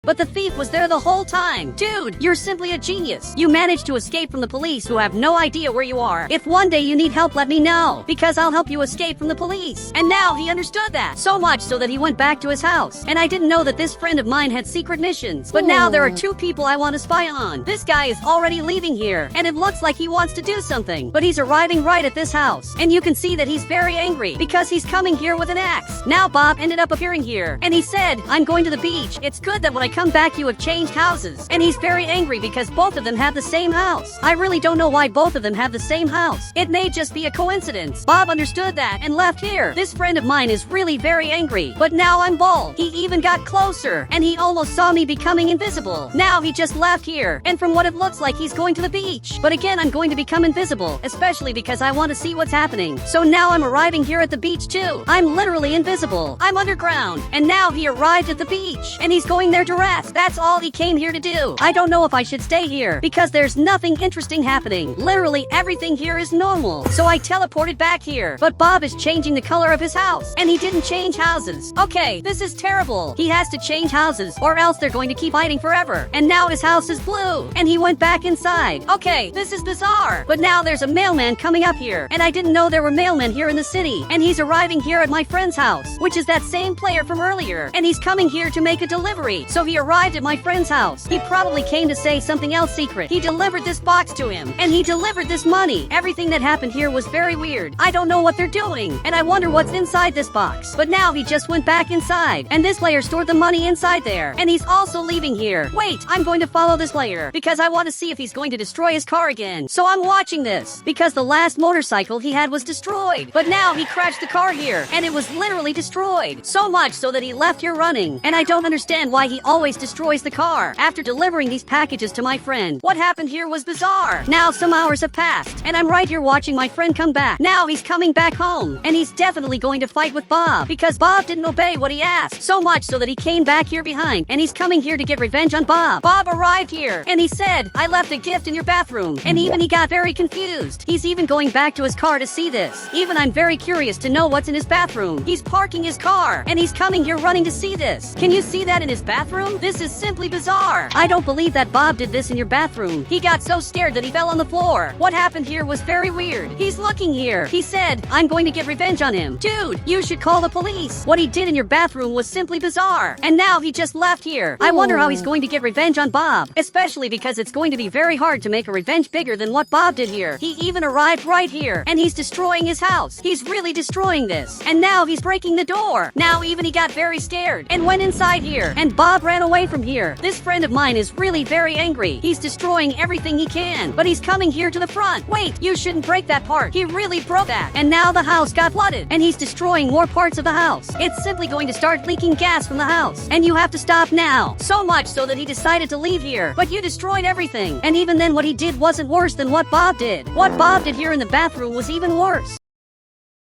But the thief was there the whole time. Dude, you're simply a genius. You managed to escape from the police who have no idea where you are. If one day you need help, let me know, because I'll help you escape from the police. And now he understood that. So much so that he went back to his house. And I didn't know that this friend of mine had secret missions. But now there are two people I want to spy on. This guy is already leaving here, and it looks like he wants to do something. But he's arriving right at this house. And you can see that he's very angry, because he's coming here with an axe. Now Bob ended up appearing here, and he said, "I'm going to the beach. It's good that when I come back you have changed houses. And he's very angry because both of them have the same house. I really don't know why both of them have the same house. It may just be a coincidence. Bob understood that and left here. This friend of mine is really very angry. But now I'm bald. He even got closer. And he almost saw me becoming invisible. Now he just left here. And from what it looks like, he's going to the beach. But again, I'm going to become invisible. Especially because I want to see what's happening. So now I'm arriving here at the beach too. I'm literally invisible. I'm underground. And now he arrived at the beach. And he's going there to rest. That's all he came here to do. I don't know if I should stay here. Because there's nothing interesting happening. Literally everything here is normal. So I teleported back here. But Bob is changing the color of his house. And he didn't change houses. Okay, this is terrible. He has to change houses. Or else they're going to keep fighting forever. And now his house is blue. And he went back inside. Okay, this is bizarre. But now there's a mailman coming up here. And I didn't know there were mailmen here in the city. And he's arriving here at my friend's house. Which is that same player from earlier. And he's coming here to make a delivery. So he arrived at my friend's house. He probably came to say something else secret. He delivered this box to him. And he delivered this money. Everything that happened here was very weird. I don't know what they're doing. And I wonder what's inside this box. But now he just went back inside. And this player stored the money inside there. And he's also leaving here. Wait, I'm going to follow this player. Because I want to see if he's going to destroy his car again. So I'm watching this. Because the last motorcycle he had was destroyed. But now he crashed the car here. And it was literally destroyed. So much so that he left here running. And I don't understand why he always destroys the car. After delivering these packages to my friend. What happened here was bizarre. Now some hours have passed. And I'm right here watching my friend come back. Now he's coming back home. And he's definitely going to fight with Bob. Because Bob didn't obey what he asked. So much so that he came back here behind. And he's coming here to get revenge on Bob. Bob arrived here. And he said, I left a gift in your bathroom. And even he got very confused. He's even going back to his car to see this. Even I'm very curious to know what's in his bathroom. He's parking his car. And he's coming here running to see this. Can you see that in his bathroom? This is simply bizarre. I don't believe that Bob did this in your bathroom. He got so scared that he fell on the floor. What happened here was very weird. He's looking here. He said, I'm going to get revenge on him. Dude, you should call the police. What he did in your bathroom was simply bizarre. And now he just left here. I wonder how he's going to get revenge on Bob. Especially because it's going to be very hard to make a revenge bigger than what Bob did here. He even arrived right here. And he's destroying his house. He's really destroying this. And now he's breaking the door. Now even he got very scared. And went inside here. And Bob ran away from here. This friend of mine is really very angry. He's destroying everything he can. But he's coming here to the front. Wait, you shouldn't break that part. He really broke that. And now the house got flooded. And he's destroying more parts of the house. It's simply going to start leaking gas from the house. And you have to stop now. So much so that he decided to leave here. But you destroyed everything. And even then what he did wasn't worse than what Bob did. What Bob did here in the bathroom was even worse.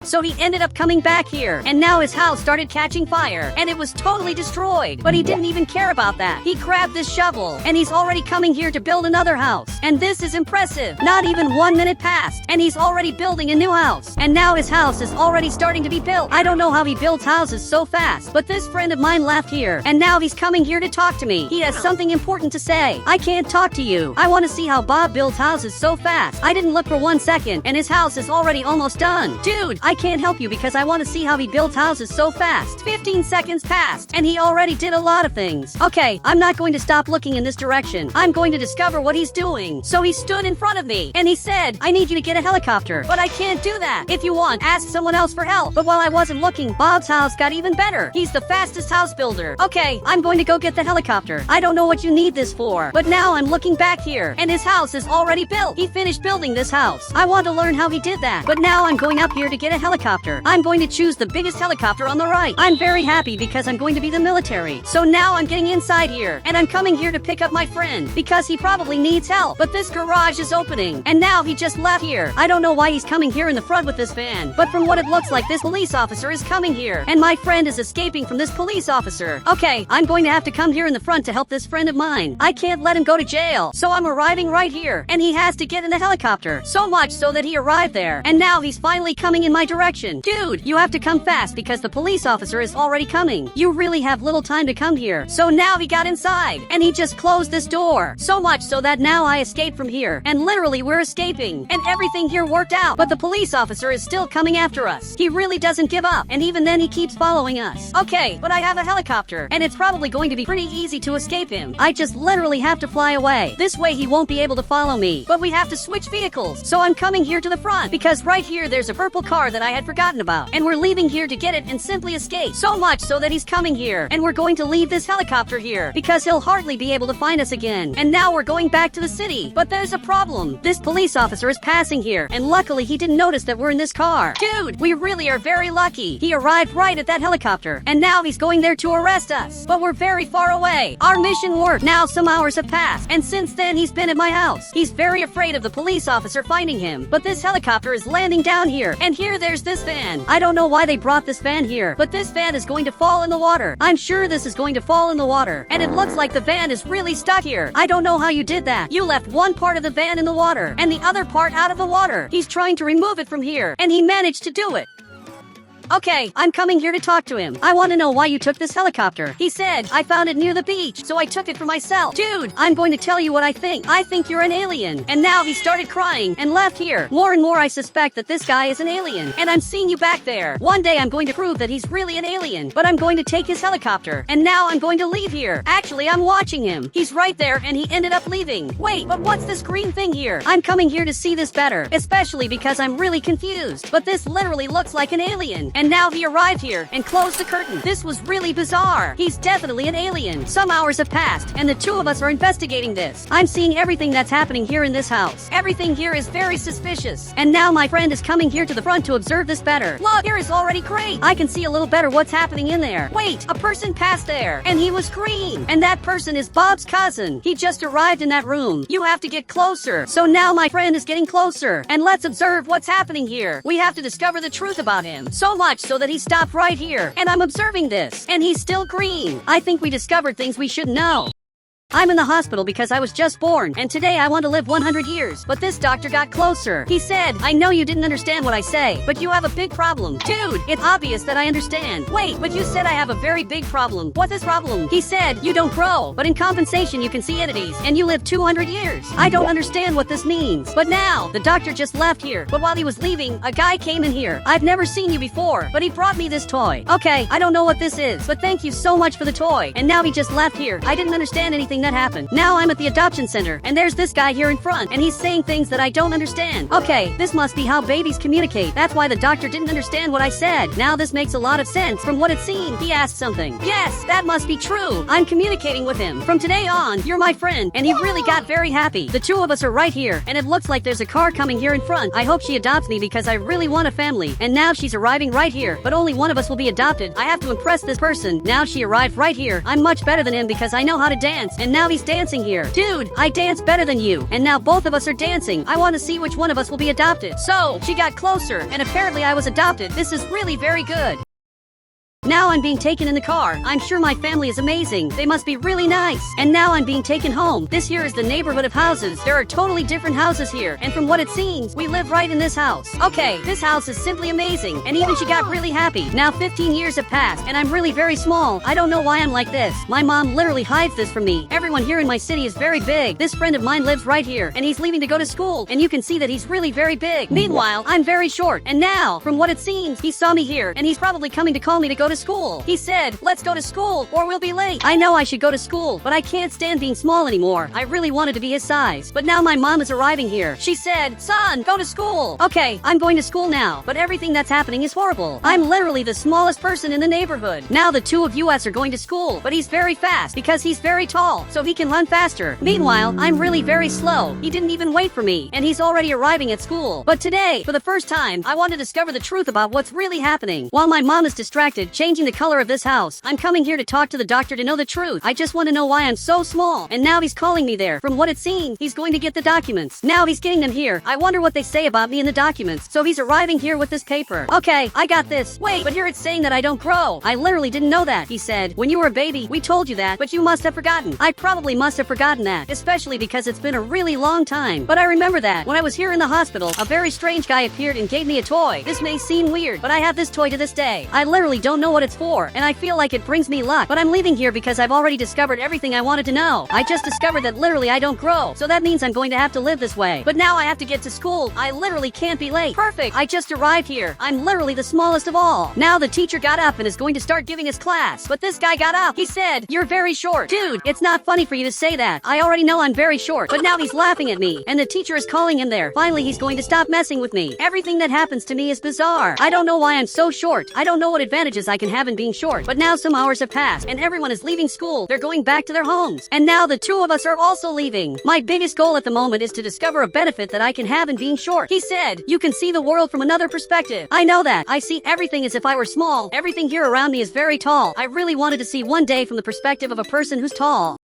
So he ended up coming back here, and now his house started catching fire, and it was totally destroyed. But he didn't even care about that. He grabbed this shovel, and he's already coming here to build another house. And this is impressive. Not even 1 minute passed, and he's already building a new house. And now his house is already starting to be built. I don't know how he builds houses so fast, but this friend of mine left here, and now he's coming here to talk to me. He has something important to say. I can't talk to you. I want to see how Bob builds houses so fast. I didn't look for 1 second, and his house is already almost done. Dude, I can't help you because I want to see how he builds houses so fast. 15 seconds passed, and he already did a lot of things. Okay, I'm not going to stop looking in this direction. I'm going to discover what he's doing. So he stood in front of me, and he said, I need you to get a helicopter. But I can't do that. If you want, ask someone else for help. But while I wasn't looking, Bob's house got even better. He's the fastest house builder. Okay, I'm going to go get the helicopter. I don't know what you need this for, but now I'm looking back here, and his house is already built. He finished building this house. I want to learn how he did that. But now I'm going up here to get a helicopter. I'm going to choose the biggest helicopter on the right. I'm very happy because I'm going to be the military. So now I'm getting inside here, and I'm coming here to pick up my friend because he probably needs help. But this garage is opening, and now he just left here. I don't know why he's coming here in the front with this van, but from what it looks like, this police officer is coming here, and my friend is escaping from this police officer. Okay, I'm going to have to come here in the front to help this friend of mine. I can't let him go to jail, so I'm arriving right here, and he has to get in the helicopter. So much so that he arrived there, and now he's finally coming in my direction. Dude, you have to come fast because the police officer is already coming. You really have little time to come here. So now he got inside, and he just closed this door. So much so that now I escaped from here, and literally we're escaping, and everything here worked out. But the police officer is still coming after us. He really doesn't give up, and even then he keeps following us. Okay, but I have a helicopter, and it's probably going to be pretty easy to escape him. I just literally have to fly away. This way he won't be able to follow me. But we have to switch vehicles. So I'm coming here to the front, because right here there's a purple car that that I had forgotten about. And we're leaving here to get it and simply escape. So much so that he's coming here. And we're going to leave this helicopter here because he'll hardly be able to find us again. And now we're going back to the city. But there's a problem. This police officer is passing here. And luckily he didn't notice that we're in this car. Dude, we really are very lucky. He arrived right at that helicopter. And now he's going there to arrest us. But we're very far away. Our mission worked. Now some hours have passed. And since then he's been at my house. He's very afraid of the police officer finding him. But this helicopter is landing down here. And here there's this van. I don't know why they brought this van here. But this van is going to fall in the water. I'm sure this is going to fall in the water. And it looks like the van is really stuck here. I don't know how you did that. You left one part of the van in the water. And the other part out of the water. He's trying to remove it from here. And he managed to do it. Okay, I'm coming here to talk to him. I want to know why you took this helicopter. He said, I found it near the beach, so I took it for myself. Dude, I'm going to tell you what I think. I think you're an alien. And now he started crying and left here. More and more I suspect that this guy is an alien. And I'm seeing you back there. One day I'm going to prove that he's really an alien. But I'm going to take his helicopter. And now I'm going to leave here. Actually, I'm watching him. He's right there and he ended up leaving. Wait, but what's this green thing here? I'm coming here to see this better. Especially because I'm really confused. But this literally looks like an alien. And now he arrived here and closed the curtain. This was really bizarre. He's definitely an alien. Some hours have passed, and the two of us are investigating this. I'm seeing everything that's happening here in this house. Everything here is very suspicious. And now my friend is coming here to the front to observe this better. Look, here is already great. I can see a little better what's happening in there. Wait, a person passed there, and he was green. And that person is Bob's cousin. He just arrived in that room. You have to get closer. So now my friend is getting closer. And let's observe what's happening here. We have to discover the truth about him. So much so that he stopped right here. And I'm observing this. And he's still green. I think we discovered things we should know. I'm in the hospital because I was just born, and today I want to live 100 years. But this doctor got closer. He said, I know you didn't understand what I say, but you have a big problem. Dude, it's obvious that I understand. Wait, but you said I have a very big problem. What's this problem? He said, you don't grow, but in compensation you can see entities, and you live 200 years. I don't understand what this means. But now, the doctor just left here. But while he was leaving, a guy came in here. I've never seen you before, but he brought me this toy. Okay, I don't know what this is, but thank you so much for the toy. And now he just left here. I didn't understand anything that happened. Now I'm at the adoption center, and there's this guy here in front, and he's saying things that I don't understand. Okay, this must be how babies communicate. That's why the doctor didn't understand what I said. Now this makes a lot of sense from what it seemed. He asked something. Yes, that must be true. I'm communicating with him. From today on, you're my friend, and he really got very happy. The two of us are right here, and it looks like there's a car coming here in front. I hope she adopts me because I really want a family. And now she's arriving right here, but only one of us will be adopted. I have to impress this person. Now she arrived right here. I'm much better than him because I know how to dance, and now he's dancing here. Dude, I dance better than you. And now both of us are dancing. I want to see which one of us will be adopted. So, she got closer, and apparently I was adopted. This is really very good. Now I'm being taken in the car. I'm sure my family is amazing. They must be really nice. And now I'm being taken home. This here is the neighborhood of houses. There are totally different houses here. And from what it seems, we live right in this house. Okay, this house is simply amazing. And even she got really happy. Now 15 years have passed, and I'm really very small. I don't know why I'm like this. My mom literally hides this from me. Everyone here in my city is very big. This friend of mine lives right here, and he's leaving to go to school. And you can see that he's really very big. Meanwhile, I'm very short. And now, from what it seems, he saw me here, and he's probably coming to call me to go to school. He said, let's go to school or we'll be late. I know I should go to school, but I can't stand being small anymore. I really wanted to be his size. But now my mom is arriving here. She said, son, go to school. Okay, I'm going to school now, but everything that's happening is horrible. I'm literally the smallest person in the neighborhood. Now the two of us are going to school, but he's very fast because he's very tall, so he can run faster. Meanwhile, I'm really very slow. He didn't even wait for me, and he's already arriving at school. But today, for the first time, I want to discover the truth about what's really happening. While my mom is distracted, changing the color of this house, I'm coming here to talk to the doctor to know the truth. I just want to know why I'm so small. And now he's calling me there. From what it seems, he's going to get the documents. Now he's getting them here. I wonder what they say about me in the documents. So he's arriving here with this paper. Okay, I got this. Wait, but here it's saying that I don't grow. I literally didn't know that. He said, when you were a baby, we told you that, but you must have forgotten. I probably must have forgotten that, especially because it's been a really long time. But I remember that when I was here in the hospital, a very strange guy appeared and gave me a toy. This may seem weird, but I have this toy to this day. I literally don't know what it's for, and I feel like it brings me luck. But I'm leaving here because I've already discovered everything I wanted to know. I just discovered that literally I don't grow, so that means I'm going to have to live this way. But now I have to get to school. I literally can't be late. Perfect. I just arrived here. I'm literally the smallest of all. Now the teacher got up and is going to start giving us class. But this guy got up. He said, "You're very short." Dude, it's not funny for you to say that. I already know I'm very short. But now he's laughing at me, and the teacher is calling him there. Finally, he's going to stop messing with me. Everything that happens to me is bizarre. I don't know why I'm so short. I don't know what advantages I can have in being short. But now some hours have passed, and everyone is leaving school. They're going back to their homes. And now the two of us are also leaving. My biggest goal at the moment is to discover a benefit that I can have in being short. He said, "You can see the world from another perspective." I know that. I see everything as if I were small. Everything here around me is very tall. I really wanted to see one day from the perspective of a person who's tall.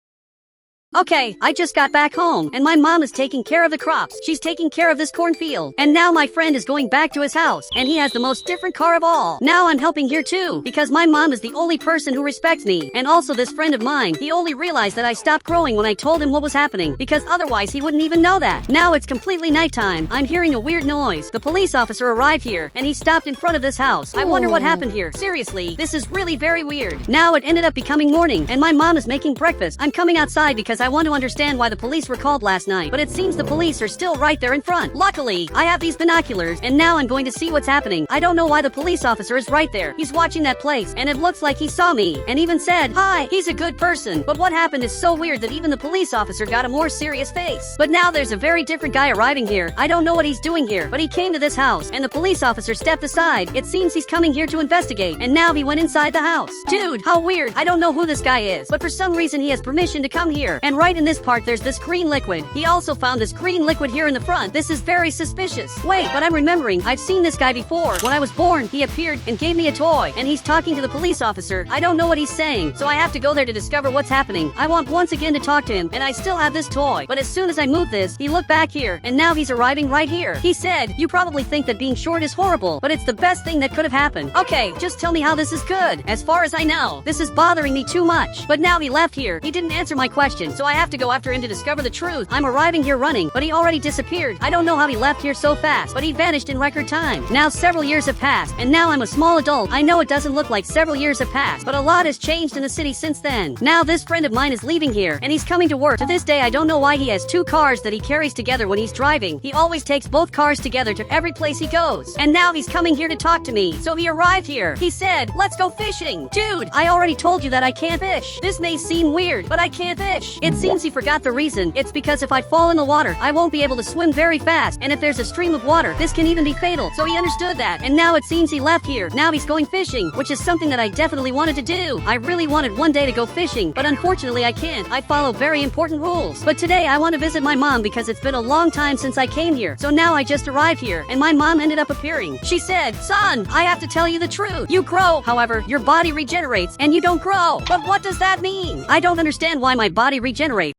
Okay, I just got back home, and my mom is taking care of the crops. She's taking care of this cornfield. And now my friend is going back to his house, and he has the most different car of all. Now I'm helping here too, because my mom is the only person who respects me. And also this friend of mine, he only realized that I stopped growing when I told him what was happening, because otherwise he wouldn't even know that. Now it's completely nighttime. I'm hearing a weird noise. The police officer arrived here, and he stopped in front of this house. I wonder what happened here. Seriously, this is really very weird. Now it ended up becoming morning, and my mom is making breakfast. I'm coming outside because I want to understand why the police were called last night, but it seems the police are still right there in front. Luckily, I have these binoculars, and now I'm going to see what's happening. I don't know why the police officer is right there. He's watching that place, and it looks like he saw me, and even said, "Hi." He's a good person, but what happened is so weird that even the police officer got a more serious face. But now there's a very different guy arriving here. I don't know what he's doing here, but he came to this house, and the police officer stepped aside. It seems he's coming here to investigate, and now he went inside the house. Dude, how weird. I don't know who this guy is, but for some reason he has permission to come here. And right in this part there's this green liquid. He also found this green liquid here in the front. This is very suspicious. Wait, but I'm remembering, I've seen this guy before. When I was born, he appeared and gave me a toy, and he's talking to the police officer. I don't know what he's saying, so I have to go there to discover what's happening. I want once again to talk to him, and I still have this toy. But as soon as I move this, he looked back here, and now he's arriving right here. He said, "You probably think that being short is horrible, but it's the best thing that could have happened. Okay, just tell me how this is good. As far as I know, this is bothering me too much." But now he left here. He didn't answer my question, so I have to go after him to discover the truth. I'm arriving here running, but he already disappeared. I don't know how he left here so fast, but he vanished in record time. Now several years have passed, and now I'm a small adult. I know it doesn't look like several years have passed, but a lot has changed in the city since then. Now this friend of mine is leaving here, and he's coming to work. To this day, I don't know why he has two cars that he carries together when he's driving. He always takes both cars together to every place he goes. And now he's coming here to talk to me. So he arrived here. He said, "Let's go fishing." Dude, I already told you that I can't fish. This may seem weird, but I can't fish. It seems he forgot the reason. It's because if I fall in the water, I won't be able to swim very fast, and if there's a stream of water, this can even be fatal. So he understood that, and now it seems he left here. Now he's going fishing, which is something that I definitely wanted to do. I really wanted one day to go fishing, but unfortunately I can't. I follow very important rules. But today I want to visit my mom because it's been a long time since I came here. So now I just arrived here, and my mom ended up appearing. She said, "Son, I have to tell you the truth. You grow, however, your body regenerates, and you don't grow." But what does that mean? I don't understand why my body regenerates.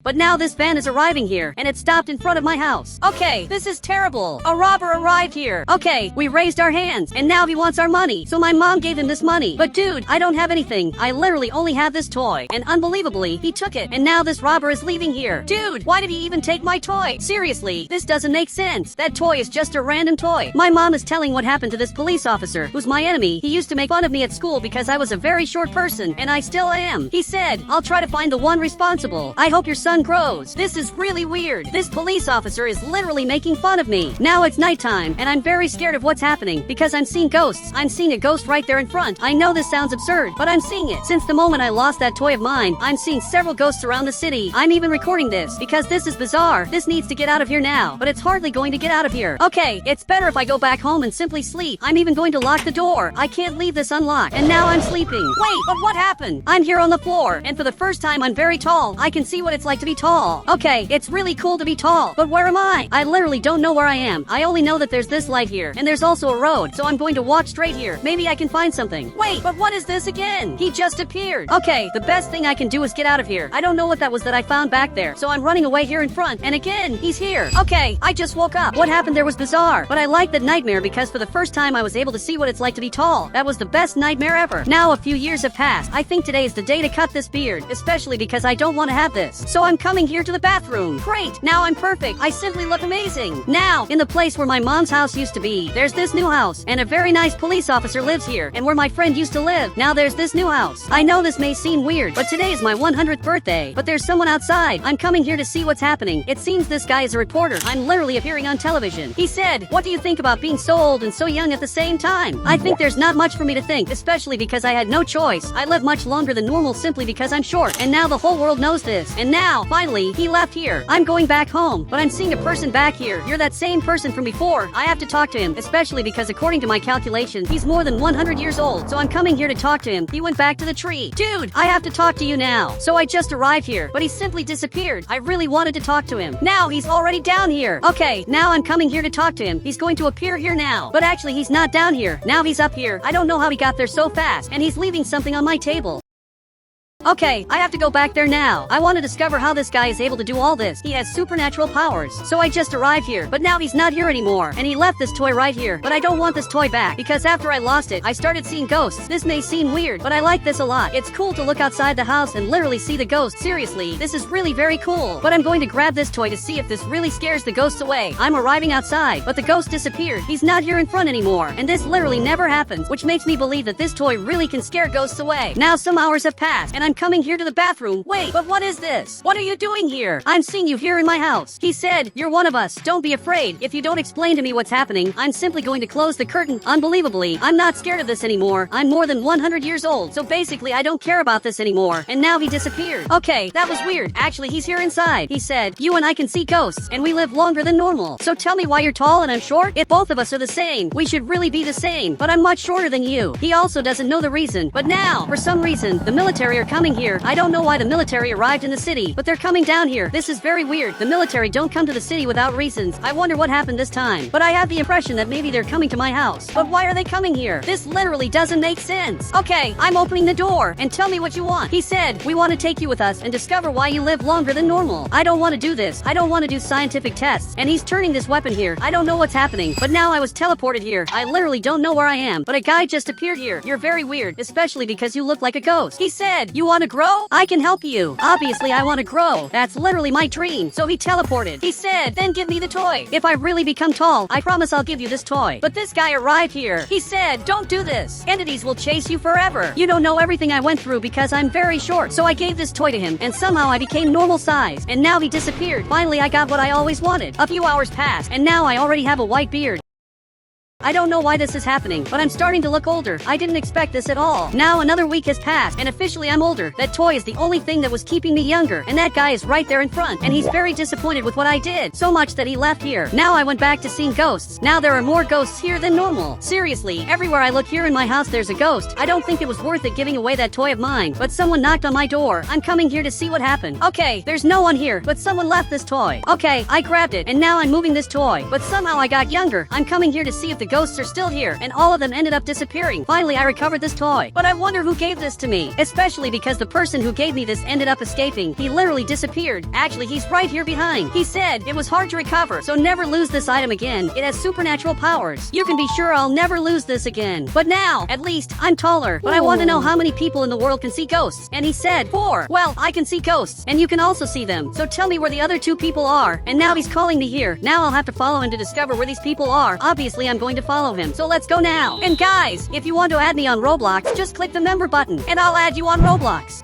But now this van is arriving here, and it stopped in front of my house. Okay, this is terrible. A robber arrived here. Okay, we raised our hands, and now he wants our money. So my mom gave him this money. But dude, I don't have anything. I literally only have this toy. And unbelievably, he took it. And now this robber is leaving here. Dude, why did he even take my toy? Seriously, this doesn't make sense. That toy is just a random toy. My mom is telling what happened to this police officer, who's my enemy. He used to make fun of me at school because I was a very short person, and I still am. He said, "I'll try to find the one responsible. I hope your son grows." This is really weird. This police officer is literally making fun of me. Now it's nighttime, and I'm very scared of what's happening because I'm seeing ghosts. I'm seeing a ghost right there in front. I know this sounds absurd, but I'm seeing it. Since the moment I lost that toy of mine, I'm seeing several ghosts around the city. I'm even recording this because this is bizarre. This needs to get out of here now, but it's hardly going to get out of here. Okay, it's better if I go back home and simply sleep. I'm even going to lock the door. I can't leave this unlocked, and now I'm sleeping. Wait, but what happened? I'm here on the floor, and for the first time I'm very tall. I can see what it's like to be tall. Okay, it's really cool to be tall, but where am I? I literally don't know where I am. I only know that there's this light here, and there's also a road, so I'm going to walk straight here. Maybe I can find something. Wait, but what is this again? He just appeared. Okay, the best thing I can do is get out of here. I don't know what that was that I found back there, so I'm running away here in front, and again, he's here. Okay, I just woke up. What happened there was bizarre, but I like that nightmare because for the first time I was able to see what it's like to be tall. That was the best nightmare ever. Now a few years have passed. I think today is the day to cut this beard, especially because I don't want to have this. So I'm I'm coming here to the bathroom. Great, now I'm perfect. I simply look amazing. Now, in the place where my mom's house used to be, there's this new house, and a very nice police officer lives here, and where my friend used to live, now there's this new house. I know this may seem weird, but today is my 100th birthday. But there's someone outside. I'm coming here to see what's happening. It seems this guy is a reporter. I'm literally appearing on television. He said, "What do you think about being so old and so young at the same time?" I think there's not much for me to think, especially because I had no choice. I live much longer than normal simply because I'm short, and now the whole world knows this. And now, finally, he left here. I'm going back home, but I'm seeing a person back here. You're that same person from before. I have to talk to him, especially because according to my calculations, he's more than 100 years old. So I'm coming here to talk to him. He went back to the tree. Dude, I have to talk to you now. So I just arrived here, but he simply disappeared. I really wanted to talk to him. Now he's already down here. Okay, now I'm coming here to talk to him. He's going to appear here now. But actually, he's not down here. Now he's up here. I don't know how he got there so fast, and he's leaving something on my table. Okay, I have to go back there now. I want to discover how this guy is able to do all this. He has supernatural powers. So I just arrived here, but now he's not here anymore. And he left this toy right here. But I don't want this toy back, because after I lost it, I started seeing ghosts. This may seem weird, but I like this a lot. It's cool to look outside the house and literally see the ghosts. Seriously, this is really very cool. But I'm going to grab this toy to see if this really scares the ghosts away. I'm arriving outside, but the ghost disappeared. He's not here in front anymore. And this literally never happens, which makes me believe that this toy really can scare ghosts away. Now some hours have passed, and I'm coming here to the bathroom. Wait, but what is this? What are you doing here? I'm seeing you here in my house. He said, "You're one of us. Don't be afraid. If you don't explain to me what's happening, I'm simply going to close the curtain." Unbelievably, I'm not scared of this anymore. I'm more than 100 years old, so basically I don't care about this anymore. And now he disappeared. Okay, that was weird. Actually, he's here inside. He said, "You and I can see ghosts, and we live longer than normal. So tell me why you're tall and I'm short? If both of us are the same, we should really be the same. But I'm much shorter than you." He also doesn't know the reason. But now, for some reason, the military are coming here. I don't know why the military arrived in the city, but they're coming down here. This is very weird. The military don't come to the city without reasons. I wonder what happened this time. But I have the impression that maybe they're coming to my house. But why are they coming here? This literally doesn't make sense. Okay, I'm opening the door, and tell me what you want. He said, "We want to take you with us and discover why you live longer than normal." I don't want to do this. I don't want to do scientific tests. And he's turning this weapon here. I don't know what's happening, but now I was teleported here. I literally don't know where I am, but a guy just appeared here. You're very weird, especially because you look like a ghost. He said, "You want to grow? I can help you." Obviously, I want to grow. That's literally my dream. So he teleported. He said, "Then give me the toy. If I really become tall, I promise I'll give you this toy." But this guy arrived here. He said, "Don't do this. Entities will chase you forever. You don't know everything I went through because I'm very short." So I gave this toy to him, and somehow I became normal size. And now he disappeared. Finally, I got what I always wanted. A few hours passed, and now I already have a white beard. I don't know why this is happening, but I'm starting to look older. I didn't expect this at all. Now another week has passed, and officially I'm older. That toy is the only thing that was keeping me younger, and that guy is right there in front, and he's very disappointed with what I did. So much that he left here. Now I went back to seeing ghosts. Now there are more ghosts here than normal. Seriously, everywhere I look here in my house there's a ghost. I don't think it was worth it giving away that toy of mine, but someone knocked on my door. I'm coming here to see what happened. Okay, there's no one here, but someone left this toy. Okay, I grabbed it, and now I'm moving this toy, but somehow I got younger. I'm coming here to see if the ghosts are still here. And all of them ended up disappearing. Finally, I recovered this toy. But I wonder who gave this to me. Especially because the person who gave me this ended up escaping. He literally disappeared. Actually, he's right here behind. He said it was hard to recover, so never lose this item again. It has supernatural powers. You can be sure I'll never lose this again. But now, at least, I'm taller. But I want to know how many people in the world can see ghosts. And he said, 4. Well, I can see ghosts. And you can also see them. So tell me where the other 2 people are. And now he's calling me here. Now I'll have to follow him to discover where these people are. Obviously, I'm going to follow him. So let's go now. And guys, if you want to add me on Roblox, just click the member button, and I'll add you on Roblox.